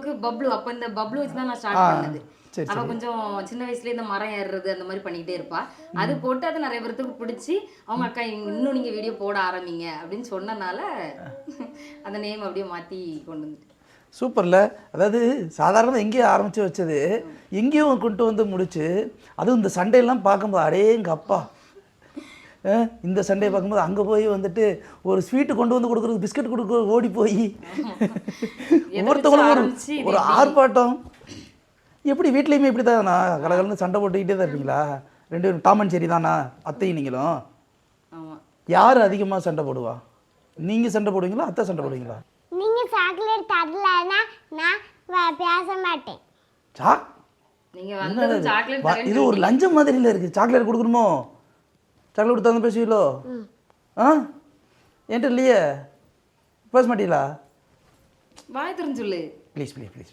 அளவுக்கு பப்ளு, அப்ப இந்த பப்ளு வச்சு தான் நான் ஸ்டார்ட் பண்ணது. அவ கொஞ்சம் சின்ன வயசுல இந்த மரம் ஏறுறது அந்த மாதிரி பண்ணிக்கிட்டே இருப்பா. அது போட்டு அது நிறைய பேருக்கு பிடிச்சி அவங்க அக்கா இன்னும் நீங்க வீடியோ போட ஆரம்பிங்க அப்படின்னு சொன்னனால அந்த நேம் அப்படியே மாத்தி கொண்டு வந்துட்டு. சூப்பர்ல. அதாவது சாதாரணமாக எங்கேயோ ஆரம்பித்து வச்சது எங்கேயும் கொண்டு வந்து முடிச்சு, அதுவும் இந்த சண்டையெல்லாம் பார்க்கும்போது அடே எங்கள் அப்பா இந்த சண்டையை பார்க்கும்போது அங்கே போய் வந்துட்டு ஒரு ஸ்வீட்டு கொண்டு வந்து கொடுக்குறது, பிஸ்கட் கொடுக்க ஓடி போய் ஒவ்வொருத்தவங்களும் ஒரு ஆர்ப்பாட்டம். எப்படி வீட்லேயுமே இப்படி தானா கலகலன்னு சண்டை போட்டுக்கிட்டே தான் இருப்பீங்களா? 2 பேரும் டாம் அண்ட் ஜெர்ரி தானா அத்தையும் நீங்களும்? யார் அதிகமாக சண்டை போடுவா? நீங்கள் சண்டை போடுவீங்களா அத்தை சண்டை போடுவீங்களா? நீங்க சாக்லேட் தரலனா நான் பேச மாட்டேன். நீங்க வந்தது சாக்லேட் தரேன். இது ஒரு லஞ்சம் மாதிரில இருக்கு. சாக்லேட் கொடுக்கணுமோ? சாக்லேட் கொடுத்தா தான் பேசுவீங்களோ? என்கிட்ட இல்லையே, பேச மாட்டீங்களா? வாய் திறந்து சொல்லு. Please please please.